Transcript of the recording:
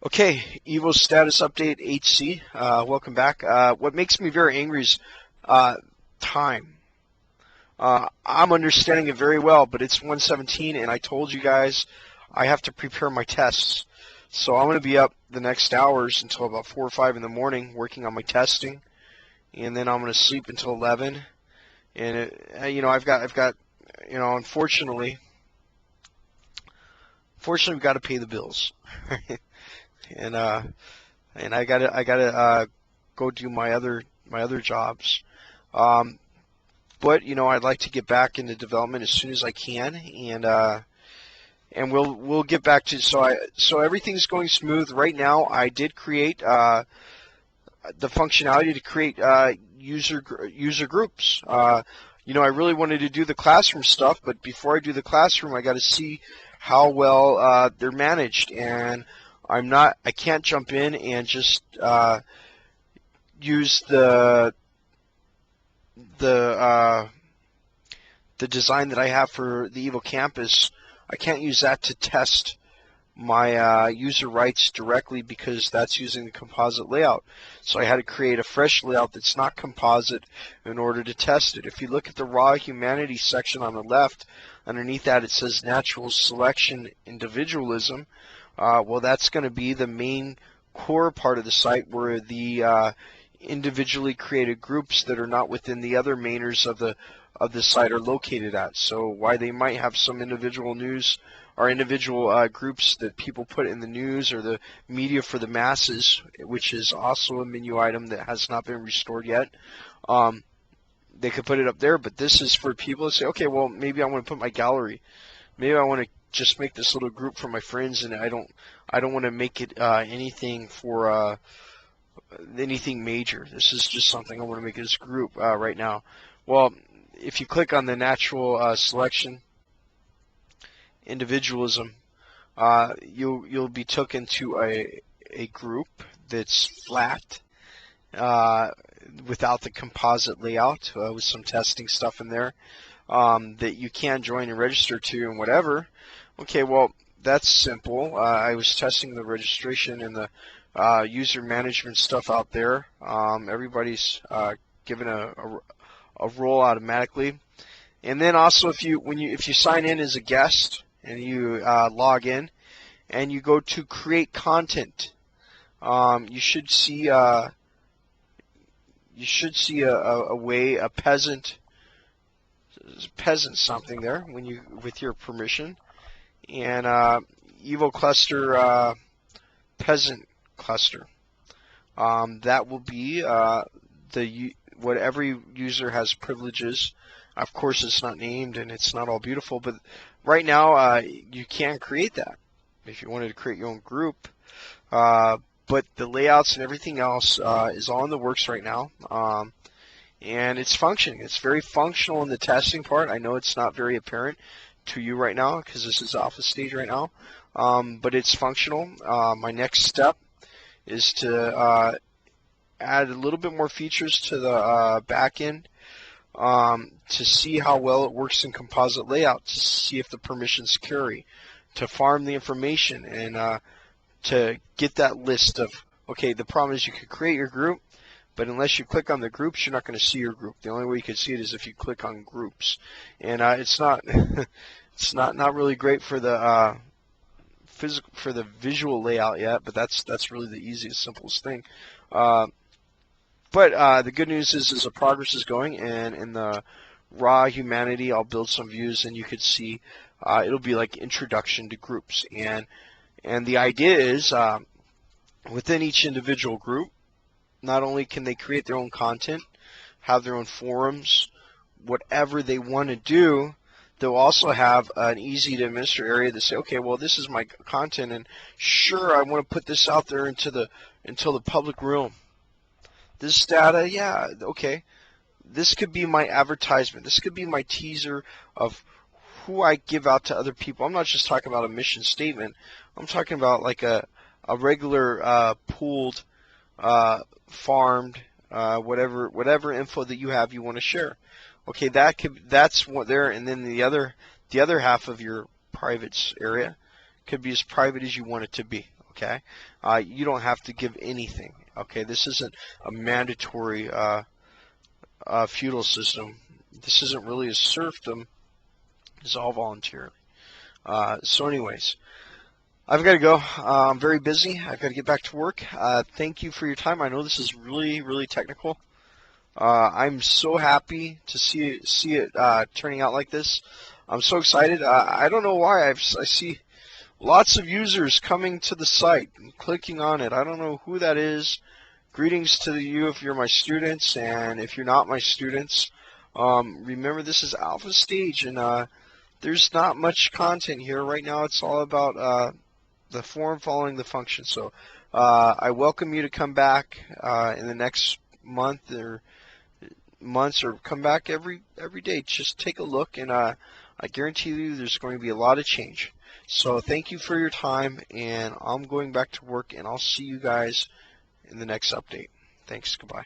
Okay, Evostatus update HC. Welcome back. What makes me very angry is time. I'm understanding it very well, but it's 1:17, and I told you guys I have to prepare my tests. So I'm going to be up the next hours until about 4 or 5 in the morning working on my testing, and then I'm going to sleep until 11. And I've got, unfortunately, we've got to pay the bills. and I gotta go do my other jobs. But I'd like to get back into development as soon as I can, and we'll get back to so everything's going smooth right now. I did create the functionality to create user groups. I really wanted to do the classroom stuff, but before I do the classroom, I got to see how well they're managed, and I can't jump in and just use the design that I have for the Evo Campus. I can't use that to test my user rights directly because that's using the composite layout. So I had to create a fresh layout that's not composite in order to test it. If you look at the raw humanity section on the left, underneath that it says natural selection individualism. Well, that's going to be the main core part of the site where the individually created groups that are not within the other mainers of the site are located at. So why they might have some individual news or individual groups that people put in the news or the media for the masses, which is also a menu item that has not been restored yet. They could put it up there, but this is for people to say, okay, well, maybe I want to put my gallery. Maybe I want to just make this little group for my friends, and I don't want to make it anything for anything major. This is just something I want to make this group right now. Well, if you click on the natural selection individualism, you'll be taken to a group that's flat without the composite layout with some testing stuff in there that you can join and register to and whatever. Okay, well, that's simple. I was testing the registration and the user management stuff out there. Everybody's given a role automatically, and then also if you sign in as a guest and you log in and you go to create content, you should see a way, a peasant something there when you with your permission, and Evo cluster peasant cluster. That will be what every user has privileges. Of course, it's not named and it's not all beautiful, but right now you can create that if you wanted to create your own group. But the layouts and everything else is all in the works right now. And it's functioning. It's very functional in the testing part. I know it's not very apparent to you right now because this is alpha stage right now, but it's functional. My next step is to add a little bit more features to the back end to see how well it works in composite layout, to see if the permissions carry, to farm the information, and to get that list of, okay, the problem is you could create your group, but unless you click on the groups, you're not going to see your group. The only way you can see it is if you click on groups, and it's not it's not really great for the visual layout yet, but that's really the easiest, simplest thing. But the good news is the progress is going, and in the raw humanity, I'll build some views, and you could see it'll be like introduction to groups, and the idea is within each individual group, not only can they create their own content, have their own forums, whatever they want to do, they'll also have an easy to administer area to say, okay, well, this is my content, and sure, I want to put this out there into the public realm. This data, yeah, okay. This could be my advertisement. This could be my teaser of who I give out to other people. I'm not just talking about a mission statement. I'm talking about like a regular pooled, farmed, whatever info that you have you want to share. Okay, that's what there, and then the other half of your privates area could be as private as you want it to be. Okay, you don't have to give anything. Okay, this isn't a mandatory feudal system. This isn't really a serfdom. It's all voluntarily. So anyways, I've got to go. I'm very busy. I've got to get back to work. Thank you for your time. I know this is really, really technical. I'm so happy to see it turning out like this. I'm so excited. I don't know why. I see lots of users coming to the site and clicking on it. I don't know who that is. Greetings to you if you're my students, and if you're not my students, remember this is alpha stage, and there's not much content here right now. It's all about the form following the function. So I welcome you to come back in the next month or months, or come back every day. Just take a look, and I guarantee you there's going to be a lot of change. So thank you for your time, and I'm going back to work, and I'll see you guys in the next update. Thanks. Goodbye.